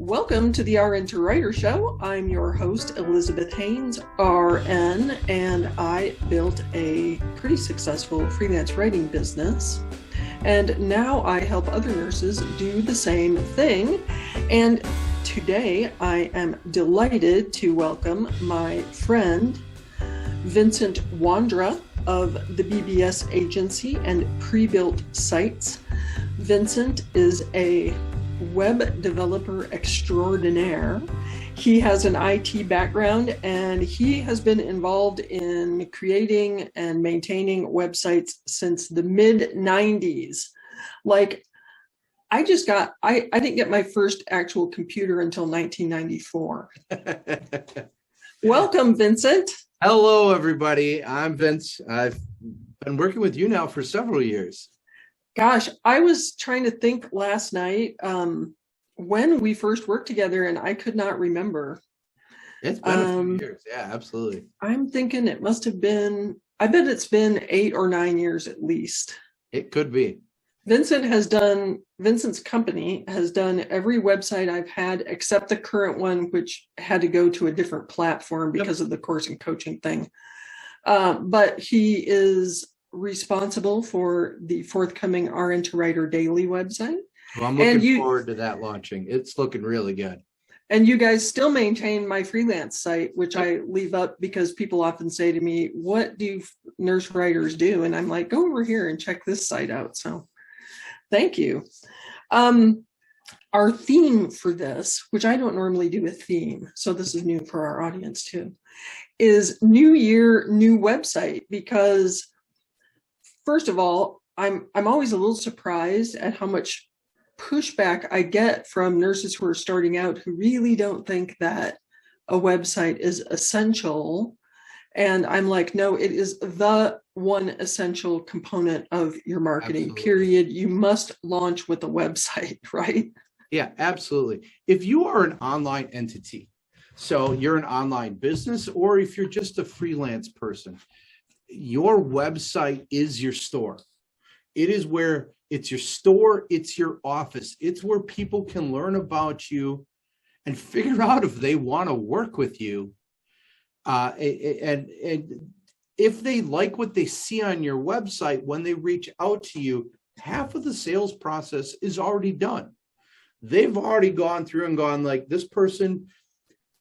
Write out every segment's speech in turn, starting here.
Welcome to the RN to Writer Show. I'm your host, Elizabeth Hanes RN, and I built a pretty successful freelance writing business. And now I help other nurses do the same thing. And today I am delighted to welcome my friend, Vincent Wondra of the BBS Agency and Pre-Built Sites. Vincent is a web developer extraordinaire. He has an IT background and he has been involved in creating and maintaining websites since the mid-90s. Like, I didn't get my first actual computer until 1994. Welcome, Vincent. Hello, everybody. I'm Vince. I've been working with you now for several years. Gosh, I was trying to think last night when we first worked together, and I could not remember. It's been a few years. Yeah, absolutely. I'm thinking it must have been, I bet it's been 8 or 9 years at least. It could be. Vincent's company has done every website I've had except the current one, which had to go to a different platform because of the course and coaching thing. But he is responsible for the forthcoming RN to Writer Daily website. Well, I'm looking forward to that launching. It's looking really good. And you guys still maintain my freelance site, which I leave up because people often say to me, what do nurse writers do? And I'm like, go over here and check this site out. So thank you. Our theme for this, which I don't normally do a theme, so this is new for our audience too, is New Year, New Website, because first of all, I'm always a little surprised at how much pushback I get from nurses who are starting out who really don't think that a website is essential. And I'm like, no, it is the one essential component of your marketing, absolutely. Period. You must launch with a website, right? Yeah, absolutely. If you are an online entity, so you're an online business, or if you're just a freelance person, your website is your store. It is where it's your store, it's your office. It's where people can learn about you and figure out if they want to work with you. And if they like what they see on your website, when they reach out to you, half of the sales process is already done. They've already gone through and gone like, this person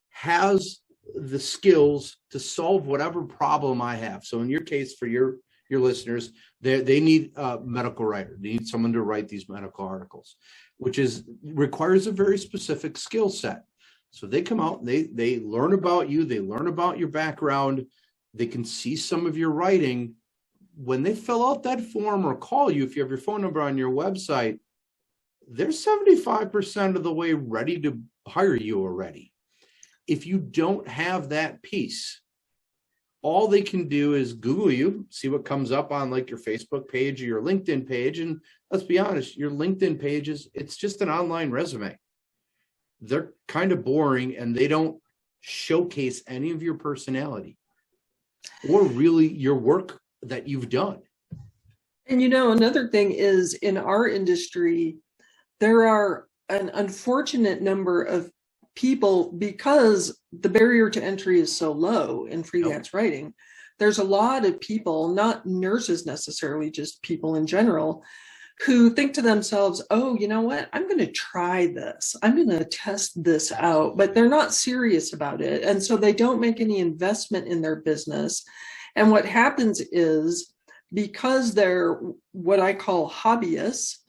has the skills to solve whatever problem I have. So in your case, for your listeners, they need a medical writer. They need someone to write these medical articles, which requires a very specific skill set. So they come out, they learn about you, they learn about your background, they can see some of your writing. When they fill out that form or call you, if you have your phone number on your website, they're 75% of the way ready to hire you already. If you don't have that piece, all they can do is Google you, see what comes up on like your Facebook page or your LinkedIn page. And let's be honest, your LinkedIn pages, it's just an online resume. They're kind of boring and they don't showcase any of your personality or really your work that you've done. And another thing is, in our industry, there are an unfortunate number of people, because the barrier to entry is so low in freelance writing. There's a lot of people, not nurses necessarily, just people in general, who think to themselves, oh, you know what, I'm going to try this. I'm going to test this out, but they're not serious about it. And so they don't make any investment in their business. And what happens is, because they're what I call hobbyists,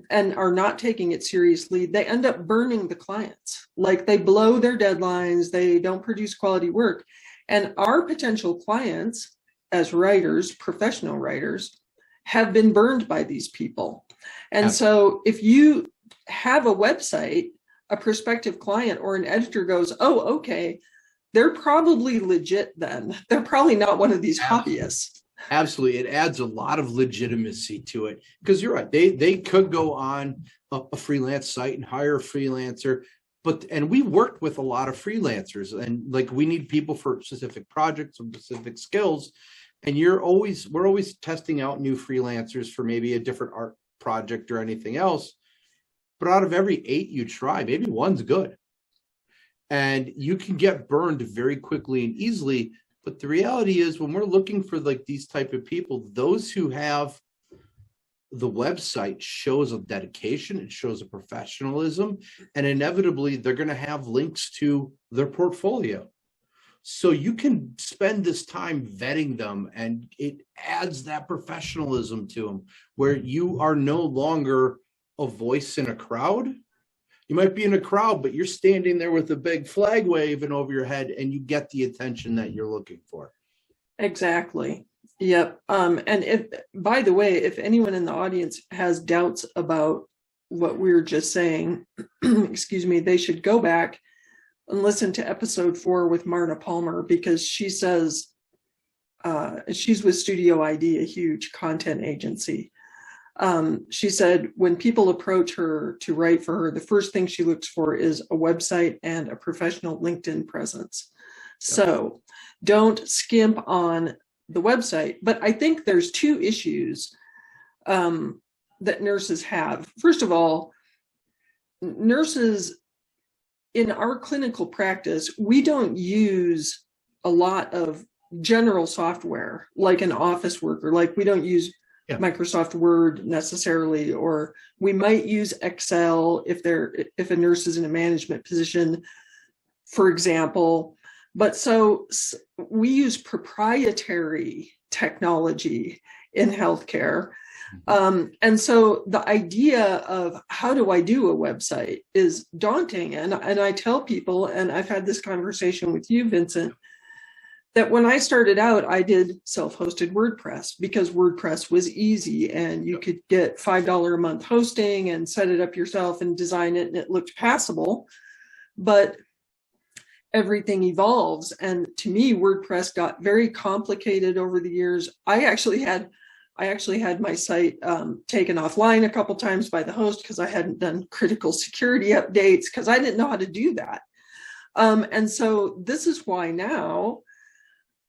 and are not taking it seriously, they end up burning the clients. Like, they blow their deadlines, they don't produce quality work. And our potential clients as writers, professional writers, have been burned by these people. And so if you have a website, a prospective client or an editor goes, oh, okay, they're probably legit then. They're probably not one of these hobbyists. Absolutely. It adds a lot of legitimacy to it, because you're right. They could go on a freelance site and hire a freelancer, and we worked with a lot of freelancers, and like, we need people for specific projects and specific skills. And we're always testing out new freelancers for maybe a different art project or anything else. but out of every 8 you try, maybe one's good. And you can get burned very quickly and easily. But the reality is, when we're looking for like these type of people, those who have the website shows a dedication, it shows a professionalism, and inevitably they're going to have links to their portfolio. So you can spend this time vetting them, and it adds that professionalism to them, where you are no longer a voice in a crowd. You might be in a crowd, but you're standing there with a big flag waving over your head, and you get the attention that you're looking for. Exactly. Yep. And if, by the way, if anyone in the audience has doubts about what we were just saying, excuse me, they should go back and listen to episode 4 with Marna Palmer, because she says she's with Studio ID, a huge content agency. She said when people approach her to write for her, the first thing she looks for is a website and a professional LinkedIn presence. So don't skimp on the website. But I think there's 2 issues that nurses have. First of all, nurses in our clinical practice, we don't use a lot of general software like an office worker. Like we don't use Microsoft Word necessarily, or we might use Excel if a nurse is in a management position, for example. But so we use proprietary technology in healthcare. And so the idea of how do I do a website is daunting. And I tell people, and I've had this conversation with you, Vincent, that when I started out, I did self-hosted WordPress because WordPress was easy and you could get $5 a month hosting and set it up yourself and design it, and it looked passable. But everything evolves. And to me, WordPress got very complicated over the years. I actually had my site taken offline a couple times by the host because I hadn't done critical security updates because I didn't know how to do that. And so this is why now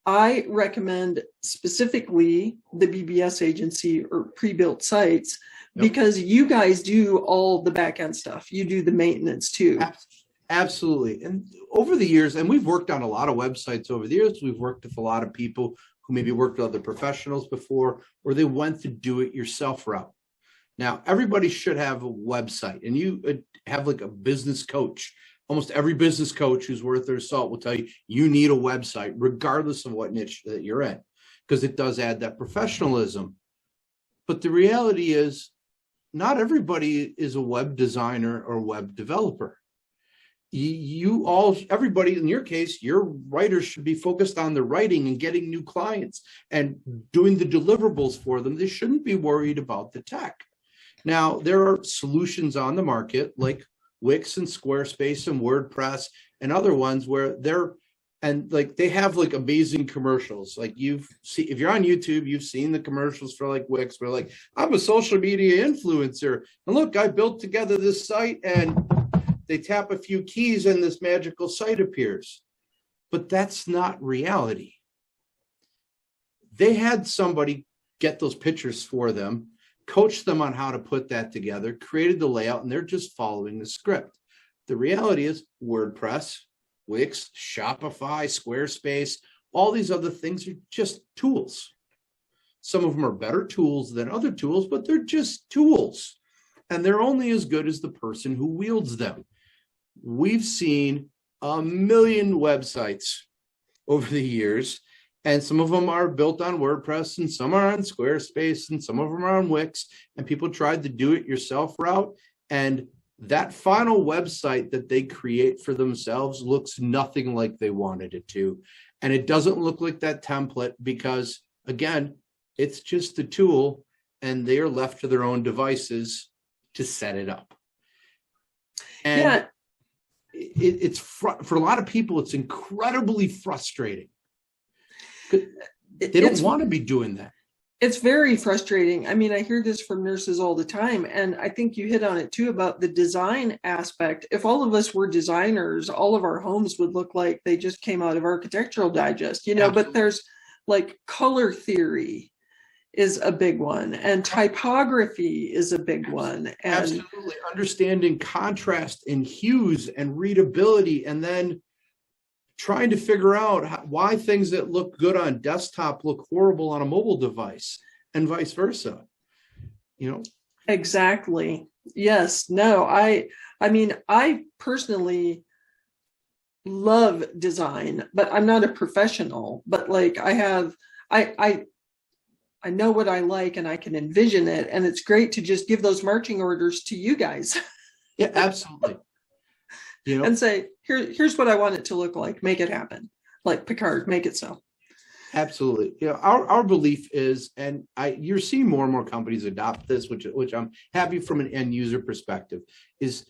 I recommend specifically the BBS agency or pre-built sites, because you guys do all the back end stuff. You do the maintenance too. Absolutely. And over the years, and we've worked on a lot of websites over the years, we've worked with a lot of people who maybe worked with other professionals before, or they went the do-it-yourself route. Now, everybody should have a website, and you have like a business coach. Almost every business coach who's worth their salt will tell you you need a website, regardless of what niche that you're in, because it does add that professionalism. But the reality is, not everybody is a web designer or web developer. Everybody in your case, your writers should be focused on the writing and getting new clients and doing the deliverables for them. They shouldn't be worried about the tech. Now, there are solutions on the market like Wix and Squarespace and WordPress and other ones where they have like amazing commercials. Like if you're on YouTube, you've seen the commercials for like Wix, where like, I'm a social media influencer, and look, I built together this site, and they tap a few keys and this magical site appears. But that's not reality. They had somebody get those pictures for them, coach them on how to put that together, created the layout, and they're just following the script. The reality is WordPress, Wix, Shopify, Squarespace, all these other things are just tools. Some of them are better tools than other tools, but they're just tools. And they're only as good as the person who wields them. We've seen a million websites over the years, and some of them are built on WordPress, and some are on Squarespace, and some of them are on Wix, and people tried the do-it-yourself route, and that final website that they create for themselves looks nothing like they wanted it to, and it doesn't look like that template because, again, it's just a tool, and they are left to their own devices to set it up. And it's for a lot of people, it's incredibly frustrating. They don't want to be doing that. It's very frustrating. I mean, I hear this from nurses all the time, and I think you hit on it too about the design aspect. If all of us were designers, all of our homes would look like they just came out of Architectural Digest, Absolutely. But there's like color theory is a big one, and typography is a big one. And absolutely, understanding contrast and hues and readability, and then trying to figure out why things that look good on desktop look horrible on a mobile device, and vice versa. exactly. Yes. No, I mean, I personally love design, but I'm not a professional. But like I know what I like and I can envision it. And it's great to just give those marching orders to you guys. Yeah, absolutely. And say, here's what I want it to look like. Make it happen. Like Picard, make it so. Absolutely. Our belief is, and you're seeing more and more companies adopt this, which I'm happy from an end user perspective, is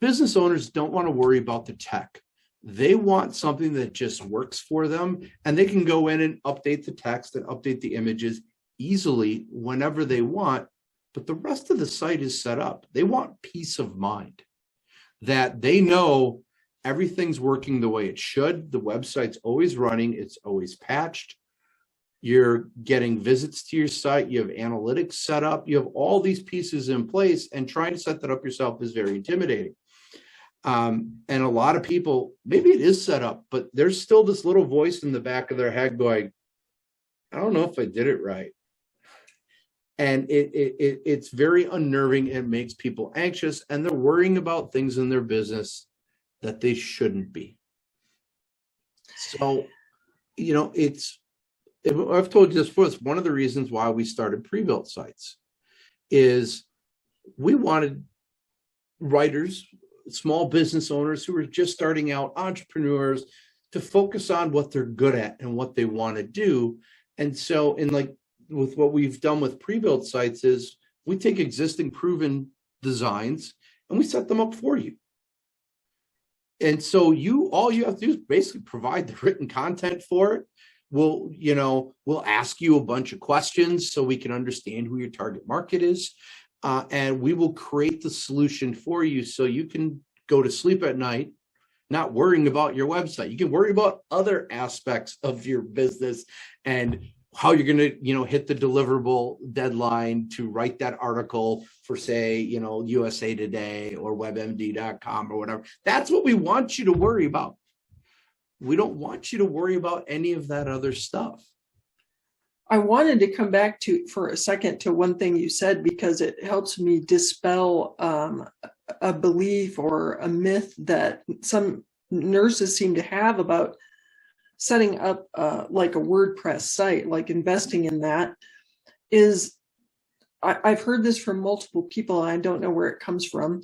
business owners don't want to worry about the tech. They want something that just works for them, and they can go in and update the text and update the images easily whenever they want. But the rest of the site is set up. They want peace of mind that they know everything's working the way it should. The website's always running. It's always patched. You're getting visits to your site. You have analytics set up. You have all these pieces in place, and trying to set that up yourself is very intimidating. And a lot of people, maybe it is set up, but there's still this little voice in the back of their head going, I don't know if I did it right. And it's very unnerving. It makes people anxious, and they're worrying about things in their business that they shouldn't be. So, I've told you this before, it's one of the reasons why we started pre-built sites is we wanted writers, small business owners who are just starting out, entrepreneurs, to focus on what they're good at and what they want to do. And so with what we've done with pre-built sites is we take existing proven designs and we set them up for you. And so all you have to do is basically provide the written content for it. We'll ask you a bunch of questions so we can understand who your target market is. And we will create the solution for you so you can go to sleep at night not worrying about your website. You can worry about other aspects of your business and how you're going to, hit the deliverable deadline to write that article for, say, USA Today or WebMD.com or whatever. That's what we want you to worry about. We don't want you to worry about any of that other stuff. I wanted to come back for a second to one thing you said, because it helps me dispel a belief or a myth that some nurses seem to have about setting up like a WordPress site, like investing in that. I've heard this from multiple people, and I don't know where it comes from,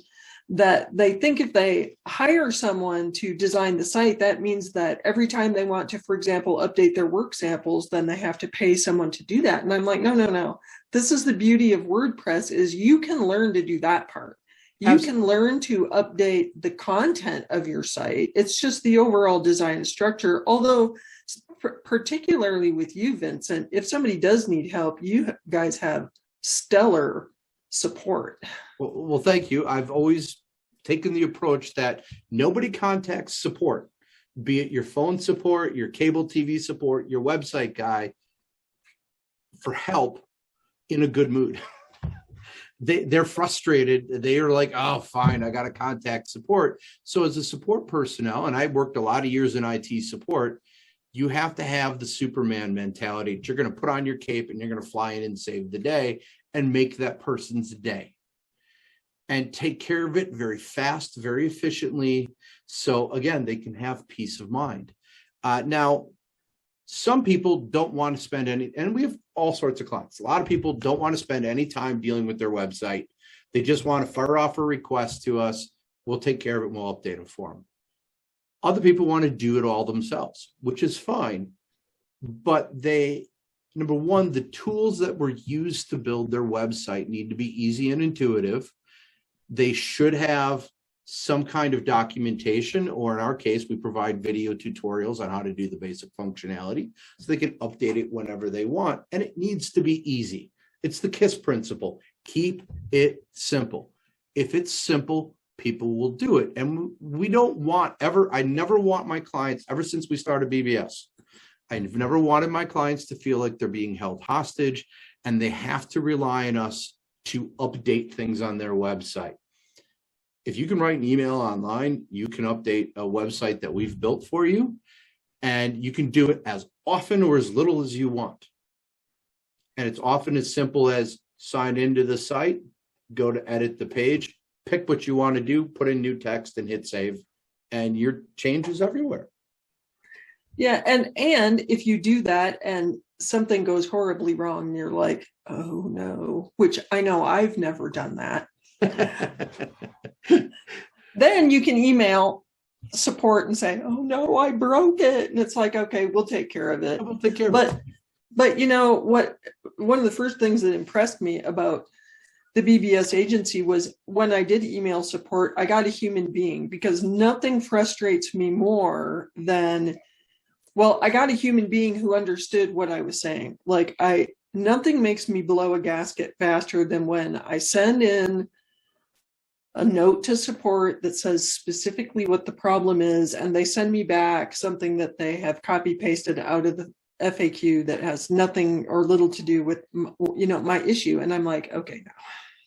that they think if they hire someone to design the site, that means that every time they want to, for example, update their work samples, then they have to pay someone to do that. And I'm like, no. This is the beauty of WordPress, is you can learn to do that part. You can learn to update the content of your site. It's just the overall design and structure. Although, particularly with you, Vincent, if somebody does need help, you guys have stellar support. Well, thank you. I've always taken the approach that nobody contacts support, be it your phone support, your cable TV support, your website guy, for help in a good mood. They're frustrated. They are like, oh, fine, I got to contact support. So as a support personnel, and I worked a lot of years in IT support, you have to have the Superman mentality. You're going to put on your cape and you're going to fly in and save the day and make that person's day and take care of it very fast, very efficiently. So again, they can have peace of mind. Now, some people don't want to spend any, and we have all sorts of clients. A lot of people don't want to spend any time dealing with their website. They just want to fire off a request to us. We'll take care of it and we'll update it for them. Other people want to do it all themselves, which is fine. But number one, the tools that were used to build their website need to be easy and intuitive. They should have some kind of documentation, or in our case, we provide video tutorials on how to do the basic functionality so they can update it whenever they want. And it needs to be easy. It's the KISS principle. Keep it simple. If it's simple, people will do it. And I never want my clients, ever since we started BBS, I've never wanted my clients to feel like they're being held hostage and they have to rely on us to update things on their website. If you can write an email online, you can update a website that we've built for you, and you can do it as often or as little as you want. And it's often as simple as sign into the site, go to edit the page, pick what you want to do, put in new text and hit save, and your change is everywhere. Yeah, and if you do that and something goes horribly wrong, and you're like, oh no, which I know I've never done that. Then you can email support and say, oh no, I broke it. And it's like, okay, we'll take care of it. We'll take care of it. But you know what, one of the first things that impressed me about the BBS agency was when I did email support, I got a human being, because nothing frustrates me more than, well, I got a human being who understood what I was saying. Like nothing makes me blow a gasket faster than when I send in a note to support that says specifically what the problem is, and they send me back something that they have copy pasted out of the FAQ that has nothing or little to do with, my issue. And I'm like, okay, no,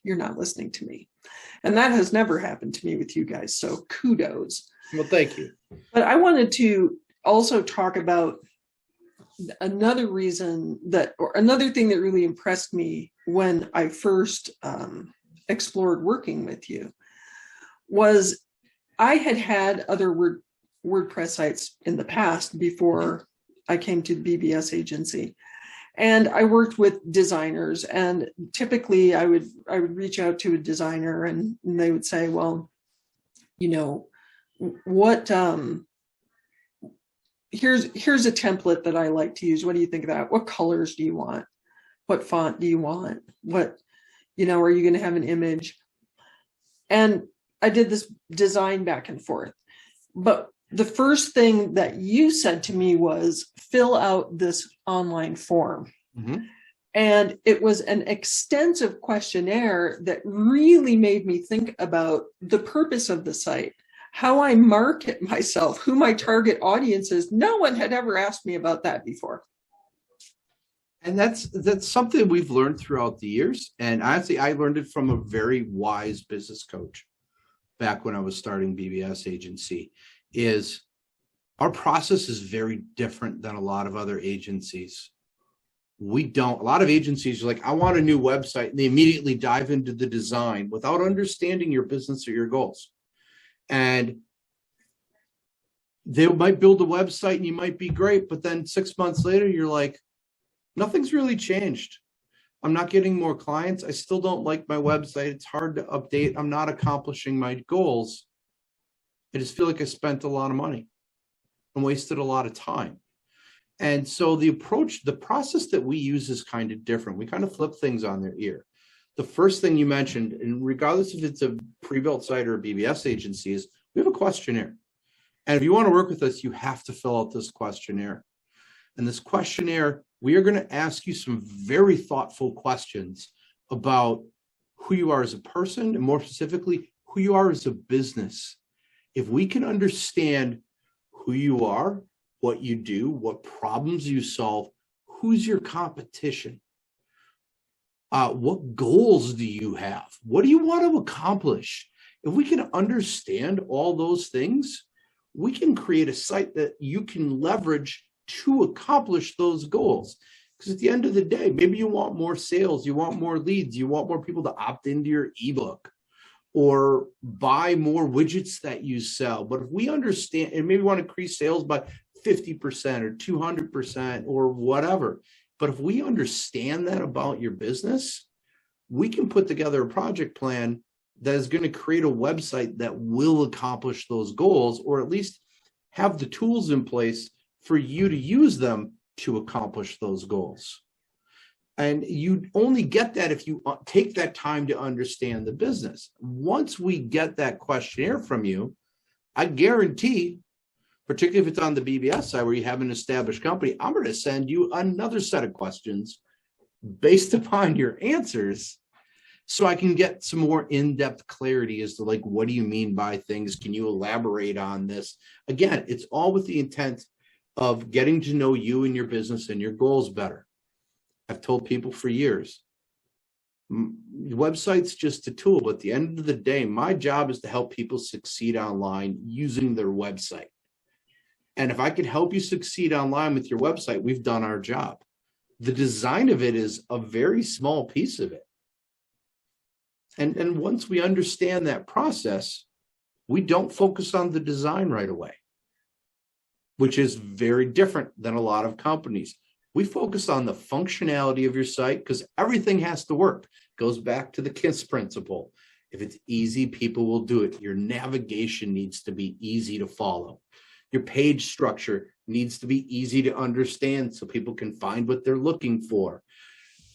you're not listening to me. And that has never happened to me with you guys. So kudos. Well, thank you. But I wanted to also talk about another reason or another thing that really impressed me when I first explored working with you was I had other WordPress sites in the past before I came to the BBS agency, and I worked with designers, and typically I would reach out to a designer and they would say, well, what here's a template that I like to use. What do you think of that? What colors do you want? What font do you want? What, are you going to have an image? And I did this design back and forth. But the first thing that you said to me was fill out this online form. Mm-hmm. And it was an extensive questionnaire that really made me think about the purpose of the site, how I market myself, who my target audience is. No one had ever asked me about that before. And that's something we've learned throughout the years. And honestly, I learned it from a very wise business coach back when I was starting BBS agency. Is our process is very different than a lot of other agencies. A lot of agencies are like, I want a new website, and they immediately dive into the design without understanding your business or your goals. And they might build a website and you might be great, but then 6 months later, you're like, nothing's really changed. I'm not getting more clients. I still don't like my website. It's hard to update. I'm not accomplishing my goals. I just feel like I spent a lot of money and wasted a lot of time. And so the process that we use is kind of different. We kind of flip things on their ear. The first thing you mentioned, and regardless if it's a pre-built site or a BBS agency, is we have a questionnaire. And if you want to work with us, you have to fill out this questionnaire. And this questionnaire, we are going to ask you some very thoughtful questions about who you are as a person, and more specifically, who you are as a business. If we can understand who you are, what you do, what problems you solve, who's your competition, what goals do you have, what do you want to accomplish? If we can understand all those things, we can create a site that you can leverage to accomplish those goals. Because at the end of the day, maybe you want more sales, you want more leads, you want more people to opt into your ebook or buy more widgets that you sell. But if we understand, and maybe want to increase sales by 50% or 200% or whatever, but if we understand that about your business, we can put together a project plan that is going to create a website that will accomplish those goals, or at least have the tools in place for you to use them to accomplish those goals. And you only get that if you take that time to understand the business. Once we get that questionnaire from you, I guarantee, particularly if it's on the BBS side where you have an established company, I'm going to send you another set of questions based upon your answers so I can get some more in-depth clarity as to, like, what do you mean by things? Can you elaborate on this? Again, it's all with the intent of getting to know you and your business and your goals better. I've told people for years, website's just a tool, but at the end of the day, my job is to help people succeed online using their website. And if I can help you succeed online with your website, we've done our job. The design of it is a very small piece of it. And once we understand that process, we don't focus on the design right away, which is very different than a lot of companies. We focus on the functionality of your site because everything has to work. It goes back to the KISS principle. If it's easy, people will do it. Your navigation needs to be easy to follow. Your page structure needs to be easy to understand so people can find what they're looking for.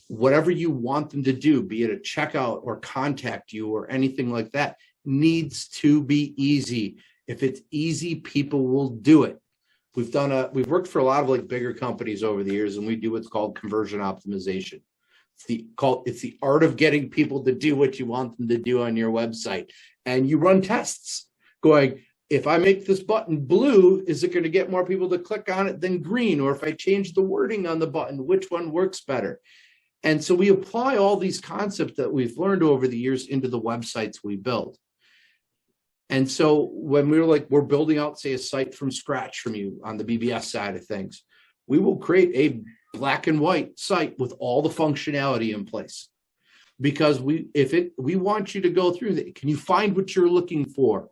Whatever you want them to do, be it a checkout or contact you or anything like that, needs to be easy. If it's easy, people will do it. We've worked for a lot of like bigger companies over the years, and we do what's called conversion optimization. It's the art of getting people to do what you want them to do on your website. And you run tests going, if I make this button blue, is it going to get more people to click on it than green? Or if I change the wording on the button, which one works better? And so we apply all these concepts that we've learned over the years into the websites we build. And so when we're building out, say, a site from scratch from you on the BBS side of things, we will create a black and white site with all the functionality in place. Because we want you to go through that. Can you find what you're looking for?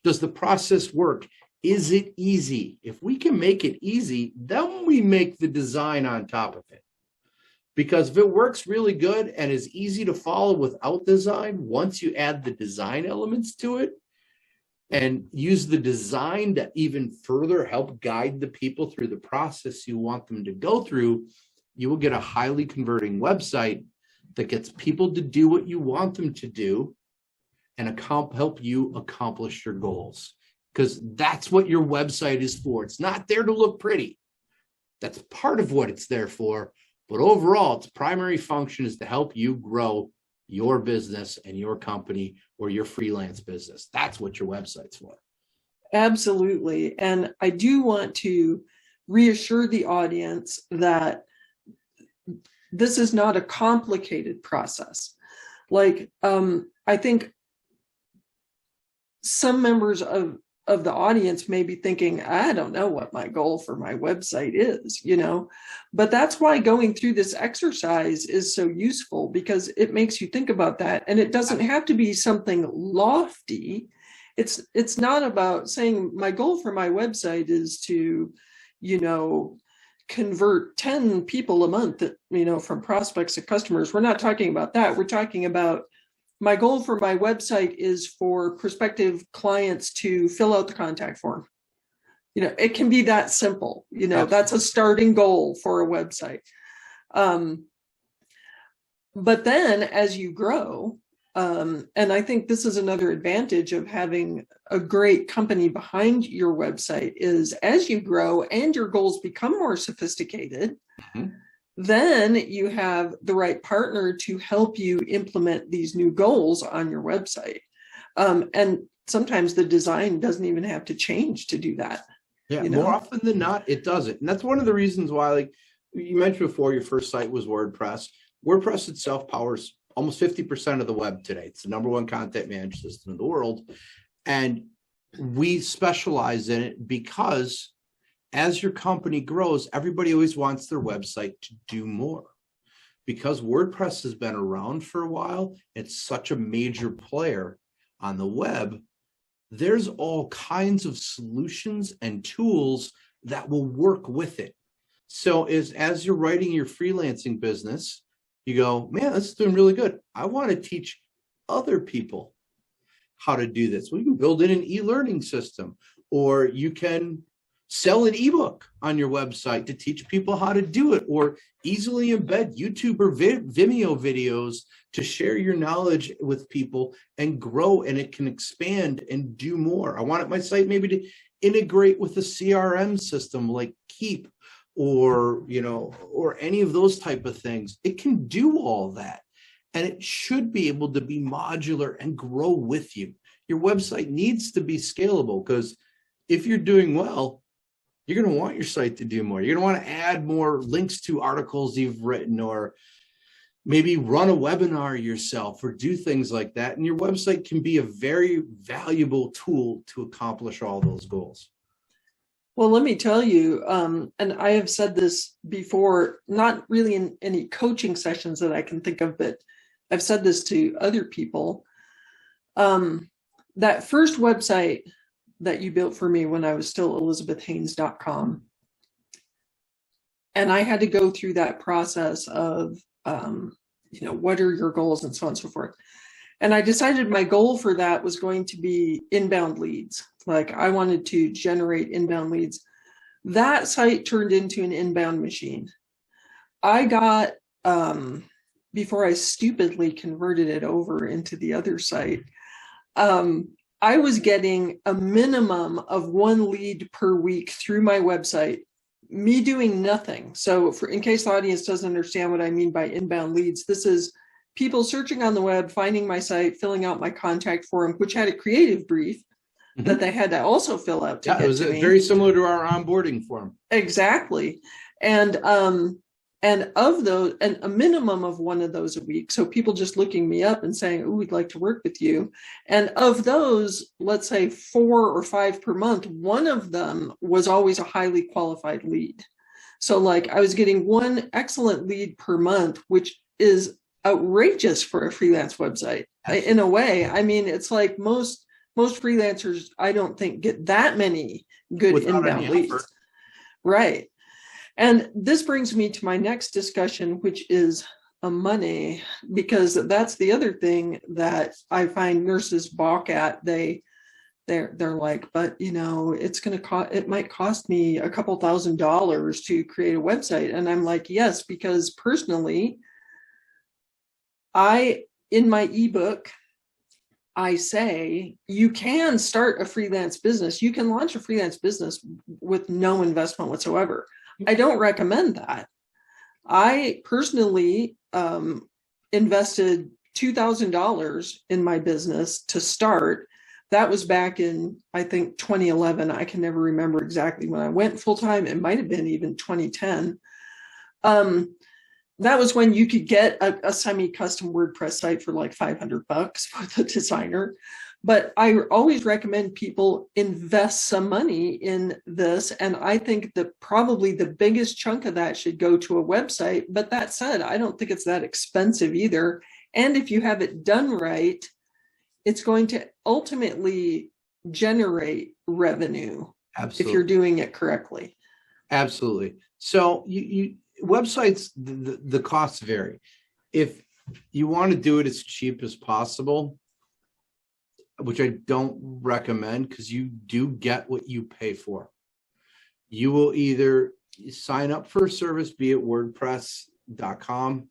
Does the process work? Is it easy? If we can make it easy, then we make the design on top of it. Because if it works really good and is easy to follow without design, once you add the design elements to it and use the design to even further help guide the people through the process you want them to go through, you will get a highly converting website that gets people to do what you want them to do and help you accomplish your goals. Because that's what your website is for. It's not there to look pretty. That's part of what it's there for. But overall, its primary function is to help you grow your business and your company or your freelance business. That's what your website's for. Absolutely. And I do want to reassure the audience that this is not a complicated process. Like, I think some members of the audience may be thinking, I don't know what my goal for my website is, but that's why going through this exercise is so useful, because it makes you think about that. And it doesn't have to be something lofty. It's not about saying my goal for my website is to, convert 10 people a month, from prospects to customers. We're not talking about that. We're talking about my goal for my website is for prospective clients to fill out the contact form. It can be that simple. That's a starting goal for a website. But then as you grow, and I think this is another advantage of having a great company behind your website, is as you grow and your goals become more sophisticated, then you have the right partner to help you implement these new goals on your website. And sometimes the design doesn't even have to change to do that. Yeah, more often than not, it doesn't. And that's one of the reasons why, like you mentioned before, your first site was WordPress. WordPress itself powers almost 50% of the web today. It's the #1 content management system in the world. And we specialize in it because as your company grows, everybody always wants their website to do more. Because WordPress has been around for a while, it's such a major player on the web, there's all kinds of solutions and tools that will work with it. So as you're writing your freelancing business, you go, man, this is doing really good. I want to teach other people how to do this. We can build in an e-learning system, or you can sell an ebook on your website to teach people how to do it, or easily embed YouTube or Vimeo videos to share your knowledge with people and grow, and it can expand and do more. I want my site maybe to integrate with a CRM system like Keep or any of those type of things. It can do all that, and it should be able to be modular and grow with you. Your website needs to be scalable, because if you're doing well, you're going to want your site to do more. You're going to want to add more links to articles you've written, or maybe run a webinar yourself, or do things like that. And your website can be a very valuable tool to accomplish all those goals. Well, let me tell you, and I have said this before, not really in any coaching sessions that I can think of, but I've said this to other people. That first website that you built for me when I was still elizabethhanes.com, and I had to go through that process of, what are your goals and so on and so forth. And I decided my goal for that was going to be inbound leads. Like, I wanted to generate inbound leads. That site turned into an inbound machine. I got, before I stupidly converted it over into the other site, I was getting a minimum of 1 lead per week through my website, me doing nothing. So in case the audience doesn't understand what I mean by inbound leads, this is people searching on the web, finding my site, filling out my contact form, which had a creative brief that they had to also fill out to get it was to me. Very similar to our onboarding form. Exactly. And of those, and a minimum of 1 of those a week. So people just looking me up and saying, oh, we'd like to work with you. And of those, let's say 4 or 5 per month, 1 of them was always a highly qualified lead. So like, I was getting 1 excellent lead per month, which is outrageous for a freelance website. In a way, I mean, it's like most freelancers, I don't think, get that many good Without inbound leads. Effort. Right. And this brings me to my next discussion, which is money, because that's the other thing that I find nurses balk at. They're like, but it's going to cost, it might cost me a couple $1,000s to create a website. And I'm like, yes, because personally, in my ebook, I say you can start a freelance business. You can launch a freelance business with no investment whatsoever. I don't recommend that. I personally invested $2,000 in my business to start. That was back in, I think, 2011. I can never remember exactly when I went full-time. It might have been even 2010. That was when you could get a semi-custom WordPress site for like $500 for the designer. But I always recommend people invest some money in this. And I think that probably the biggest chunk of that should go to a website. But that said, I don't think it's that expensive either. And if you have it done right, it's going to ultimately generate revenue. Absolutely. If you're doing it correctly. Absolutely. So websites, the costs vary. If you want to do it as cheap as possible, which I don't recommend, because you do get what you pay for. You will either sign up for a service, be it WordPress.com,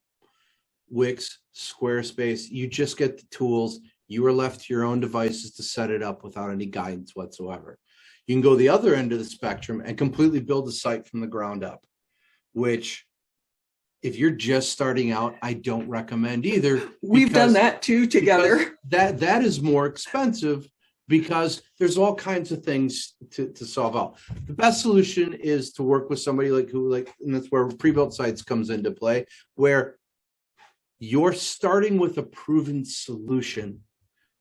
Wix, Squarespace. You just get the tools. You are left to your own devices to set it up without any guidance whatsoever. You can go the other end of the spectrum and completely build a site from the ground up, which, if you're just starting out, I don't recommend either. We've done that too together. That is more expensive because there's all kinds of things to solve out. The best solution is to work with somebody and that's where pre-built sites comes into play, where you're starting with a proven solution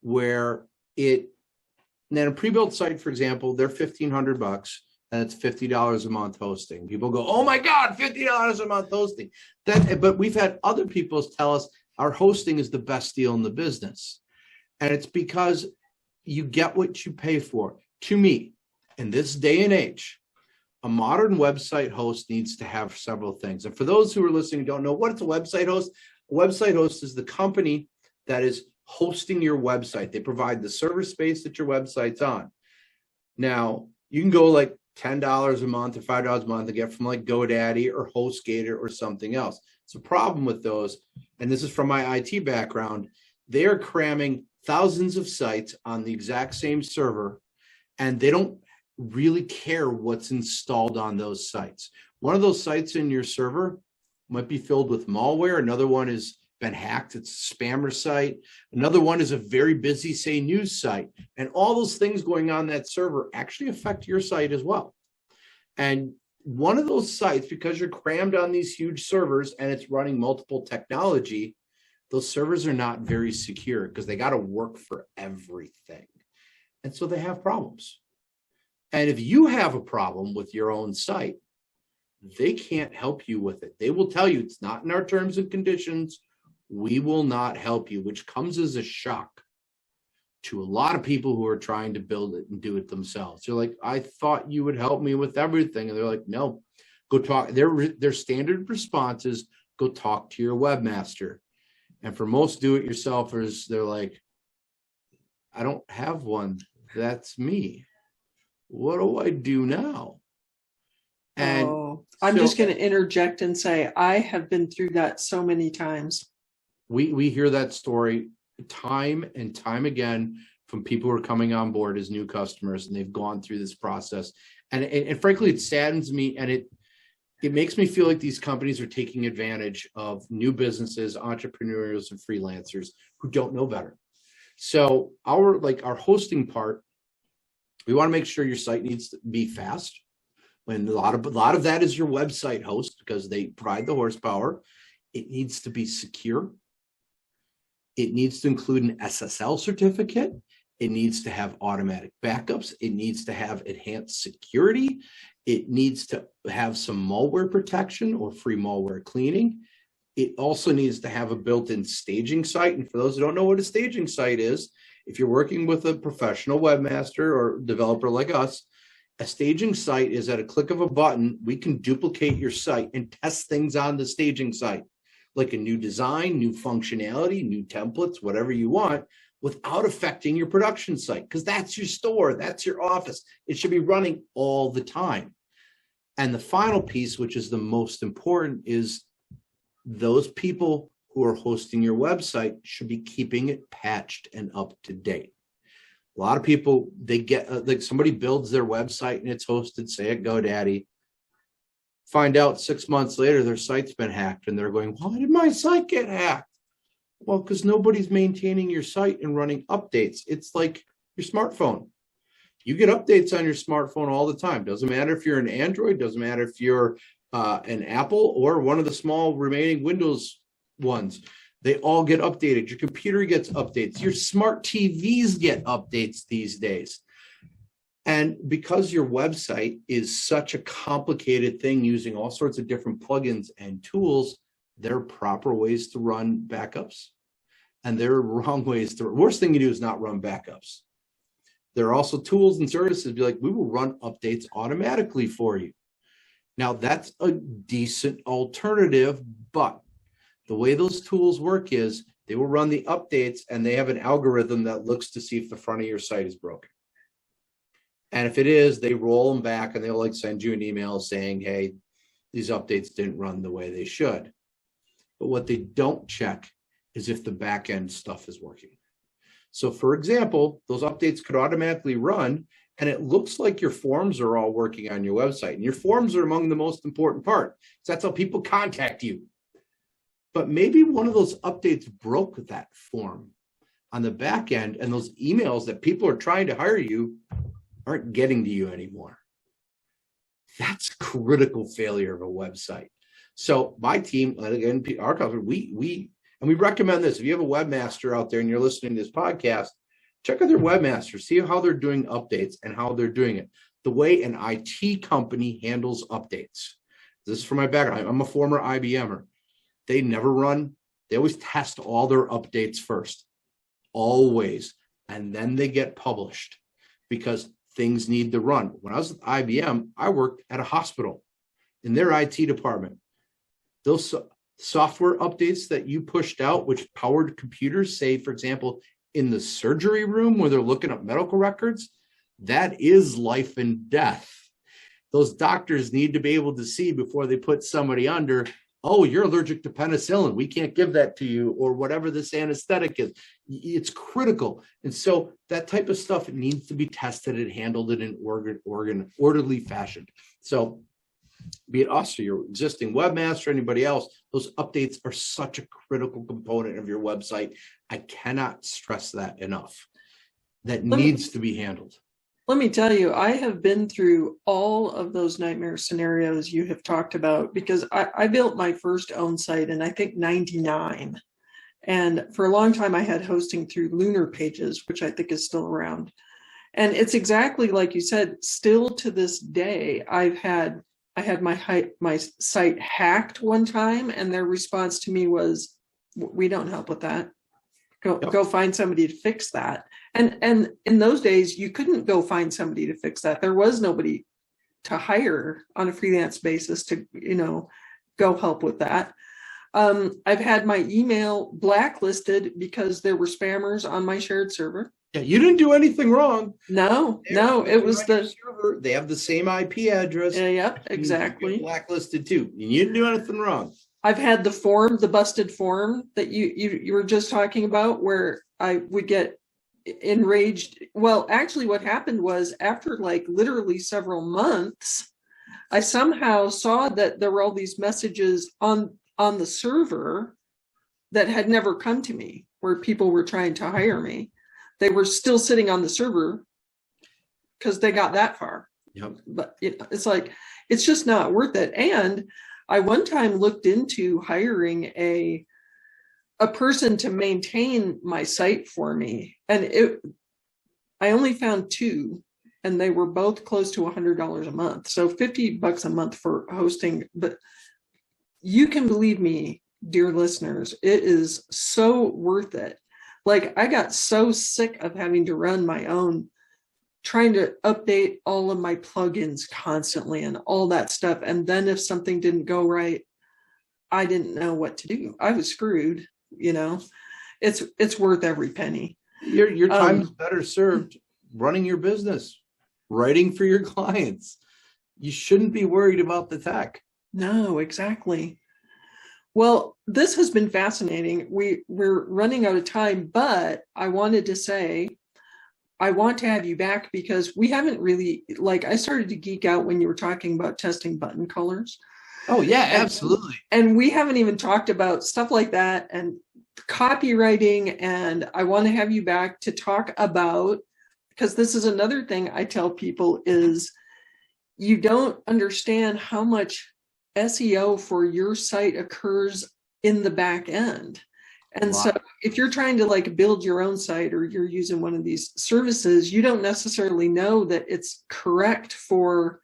where then a pre-built site, for example, they're $1,500. And it's $50 a month hosting. People go, oh my God, $50 a month hosting. But we've had other people tell us our hosting is the best deal in the business. And it's because you get what you pay for. To me, in this day and age, a modern website host needs to have several things. And for those who are listening who don't know, what's a website host? A website host is the company that is hosting your website. They provide the server space that your website's on. Now, you can go like $10 a month or $5 a month to get from like GoDaddy or HostGator or something else. It's a problem with those, and this is from my IT background. They are cramming thousands of sites on the exact same server, and they don't really care what's installed on those sites. One of those sites in your server might be filled with malware. Another one has been hacked. It's a spammer site. Another one is a very busy, say, news site. And all those things going on that server actually affect your site as well. And one of those sites, because you're crammed on these huge servers and it's running multiple technology, those servers are not very secure because they got to work for everything. And so they have problems. And if you have a problem with your own site, they can't help you with it. They will tell you it's not in our terms and conditions. We will not help you, which comes as a shock to a lot of people who are trying to build it and do it themselves. They're like, I thought you would help me with everything. And they're like, no, go talk. Their standard response is go talk to your webmaster. And for most do-it-yourselfers, they're like, I don't have one. That's me. What do I do now? And I'm just going to interject and say, I have been through that so many times. We hear that story time and time again from people who are coming on board as new customers, and they've gone through this process. And frankly, it saddens me, and it makes me feel like these companies are taking advantage of new businesses, entrepreneurs, and freelancers who don't know better. So our hosting part, we want to make sure your site needs to be fast. When a lot of that is your website host, because they provide the horsepower. It needs to be secure. It needs to include an SSL certificate. It needs to have automatic backups. It needs to have enhanced security. It needs to have some malware protection or free malware cleaning. It also needs to have a built-in staging site. And for those who don't know what a staging site is, if you're working with a professional webmaster or developer like us, a staging site is at a click of a button, we can duplicate your site and test things on the staging site, like a new design, new functionality, new templates, whatever you want, without affecting your production site, because that's your store, that's your office. It should be running all the time. And the final piece, which is the most important, is those people who are hosting your website should be keeping it patched and up to date. A lot of people, they get like somebody builds their website and it's hosted, say at GoDaddy, find out 6 months later their site's been hacked, and they're going, why did my site get hacked? Well, because nobody's maintaining your site and running updates. It's like your smartphone. You get updates on your smartphone all the time. Doesn't matter if you're an Android, doesn't matter if you're an Apple or one of the small remaining Windows ones. They all get updated. Your computer gets updates. Your smart TVs get updates these days. And because your website is such a complicated thing using all sorts of different plugins and tools, there are proper ways to run backups. And there are wrong ways to. Worst thing you do is not run backups. There are also tools and services be like, we will run updates automatically for you. Now, that's a decent alternative, but the way those tools work is they will run the updates and they have an algorithm that looks to see if the front of your site is broken. And if it is, they roll them back and they'll send you an email saying, hey, these updates didn't run the way they should. But what they don't check is if the back end stuff is working. So for example, those updates could automatically run and it looks like your forms are all working on your website. And your forms are among the most important part. So that's how people contact you. But maybe one of those updates broke that form on the back end, and those emails that people are trying to hire you aren't getting to you anymore. That's critical failure of a website. So my team, again, our company, we recommend this. If you have a webmaster out there and you're listening to this podcast, check out their webmaster, see how they're doing updates and how they're doing it. The way an IT company handles updates. This is from my background. I'm a former IBMer. They never run. They always test all their updates first, always. And then they get published because things need to run. When I was at IBM, I worked at a hospital in their IT department. Those software updates that you pushed out, which powered computers, say, for example, in the surgery room where they're looking up medical records, that is life and death. Those doctors need to be able to see before they put somebody under, oh, you're allergic to penicillin, we can't give that to you, or whatever this anesthetic is. It's critical. And so that type of stuff needs to be tested and handled in an orderly fashion. So be it us or your existing webmaster, anybody else, those updates are such a critical component of your website. I cannot stress that enough. That needs to be handled. Let me tell you, I have been through all of those nightmare scenarios you have talked about because I built my first own site in I think 99. And for a long time, I had hosting through Lunar Pages, which I think is still around. And it's exactly like you said, still to this day, I had my site hacked one time, and their response to me was, "We don't help with that. Go find somebody to fix that." And in those days, you couldn't go find somebody to fix that. There was nobody to hire on a freelance basis to, go help with that. I've had my email blacklisted because there were spammers on my shared server. Yeah, you didn't do anything wrong. No, it was the server. They have the same IP address. Yeah, exactly. Blacklisted too. You didn't do anything wrong. I've had the busted form that you were just talking about, where I would get enraged. Well, actually, what happened was after like literally several months, I somehow saw that there were all these messages on the server that had never come to me, where people were trying to hire me. They were still sitting on the server because they got that far. Yep. But it's like, it's just not worth it. And I one time looked into hiring a person to maintain my site for me. And I only found two, and they were both close to $100 a month. So $50 a month for hosting. But you can believe me, dear listeners, it is so worth it. Like, I got so sick of having to run my own, trying to update all of my plugins constantly and all that stuff. And then if something didn't go right, I didn't know what to do. I was screwed, It's worth every penny. Your time is better served running your business, writing for your clients. You shouldn't be worried about the tech. No, exactly. Well, this has been fascinating. We're running out of time, but I wanted to say, I want to have you back because we haven't really, I started to geek out when you were talking about testing button colors. Oh, yeah, absolutely. And we haven't even talked about stuff like that and copywriting. And I want to have you back to talk about, because this is another thing I tell people is you don't understand how much SEO for your site occurs in the back end. And so if you're trying to build your own site, or you're using one of these services, you don't necessarily know that it's correct for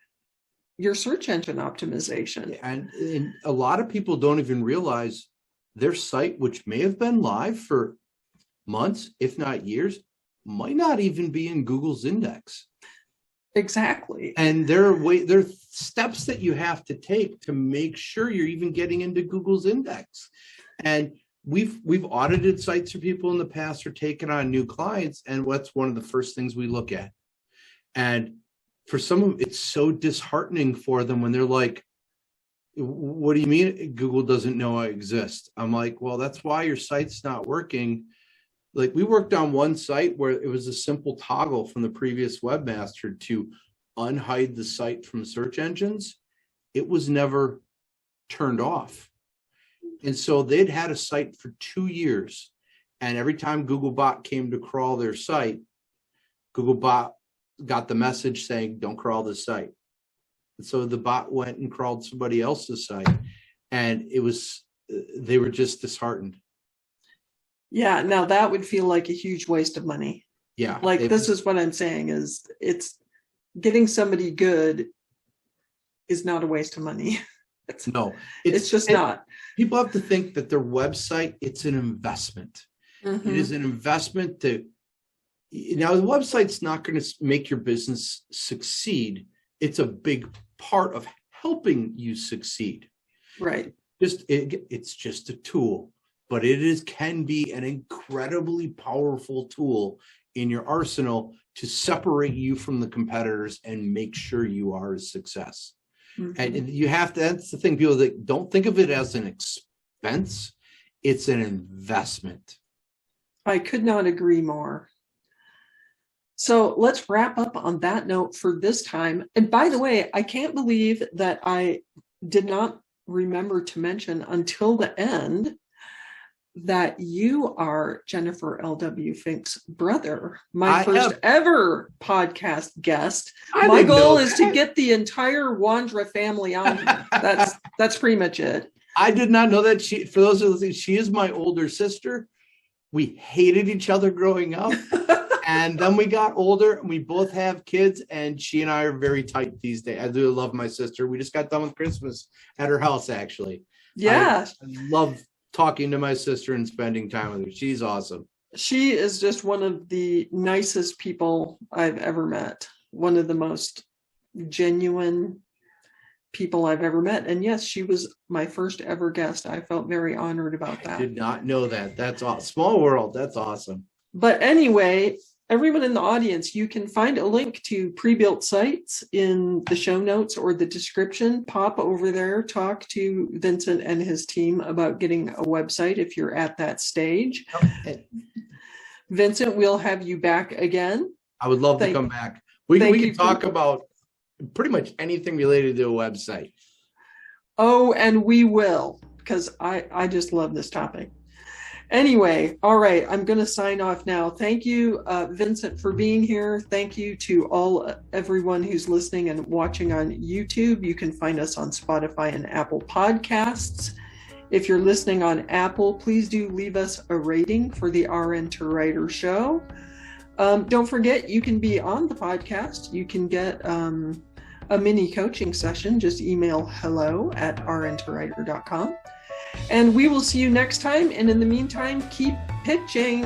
your search engine optimization. And a lot of people don't even realize their site, which may have been live for months, if not years, might not even be in Google's index. Exactly. And there are steps that you have to take to make sure you're even getting into Google's index. And we've audited sites for people in the past or taken on new clients, and what's one of the first things we look at. And for some of them, it's so disheartening for them when they're like, "What do you mean Google doesn't know I exist?" I'm like, "Well, that's why your site's not working." Like, we worked on one site where it was a simple toggle from the previous webmaster to unhide the site from search engines. It was never turned off. And so they'd had a site for 2 years. And every time Googlebot came to crawl their site, Googlebot got the message saying, "Don't crawl this site." And so the bot went and crawled somebody else's site. And they were just disheartened. Yeah, now that would feel like a huge waste of money. Yeah. This is what I'm saying is it's getting somebody good is not a waste of money. It's just not. People have to think that their website, it's an investment. Mm-hmm. It is an investment now the website's not going to make your business succeed. It's a big part of helping you succeed. Right. It's just a tool. But it can be an incredibly powerful tool in your arsenal to separate you from the competitors and make sure you are a success. Mm-hmm. And you have to, that's the thing, people that don't think of it as an expense, it's an investment. I could not agree more. So let's wrap up on that note for this time. And by the way, I can't believe that I did not remember to mention until the end that you are Jennifer L.W. Fink's brother, my first ever podcast guest. My goal is to get the entire Wondra family on here. That's pretty much it. I did not know that. For those of you, she is my older sister. We hated each other growing up. And then we got older and we both have kids, and she and I are very tight these days. I do love my sister. We just got done with Christmas at her house, actually. Yeah. I love talking to my sister and spending time with her. She's awesome. She is just one of the nicest people I've ever met. One of the most genuine people I've ever met. And yes, she was my first ever guest. I felt very honored about that. I did not know that. That's awesome. Small world. That's awesome. But anyway, everyone in the audience, you can find a link to pre-built sites in the show notes or the description. Pop over there, talk to Vincent and his team about getting a website if you're at that stage. Okay. Vincent, we'll have you back again. I would love to come back. We can talk about pretty much anything related to a website. Oh, and we will, because I just love this topic. Anyway, all right, I'm going to sign off now. Thank you, Vincent, for being here. Thank you to everyone who's listening and watching on YouTube. You can find us on Spotify and Apple Podcasts. If you're listening on Apple, please do leave us a rating for the RN to Writer show. Don't forget, you can be on the podcast. You can get a mini coaching session. Just email hello@rntowriter.com. And we will see you next time. And in the meantime, keep pitching.